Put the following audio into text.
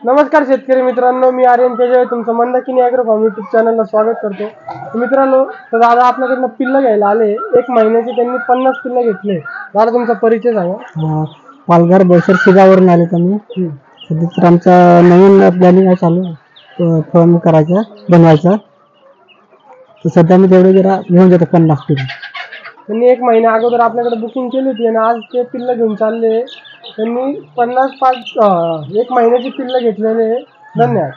नमस्कार शेतकरी मित्रांनो, मी आर्यन तेजळे तुमचं मंदाकिनी ॲग्रो फार्म यूट्यूब चॅनलला स्वागत करतो. मित्रांनो, तर दादा आपल्याकडनं पिल्लं घ्यायला आले. 1 महिन्याचे त्यांनी 50 पिल्लं घेतले. दादा तुमचा परिचय सांगा. पालघर बोईसर शिगावरून आले तुम्ही. सध्या तर आमचा नवीन प्लॅनिंग आहे चालू फॉर्म करायचा बनवायचा. तर सध्या मी तेवढे जरा घेऊन जातो 50 पिल्लं. त्यांनी 1 महिन्या अगोदर आपल्याकडे बुकिंग केली होती आणि आज ते पिल्लं घेऊन चालले. त्यांनी 1 महिन्याची पिल्लं घेतलेले. धन्यवाद.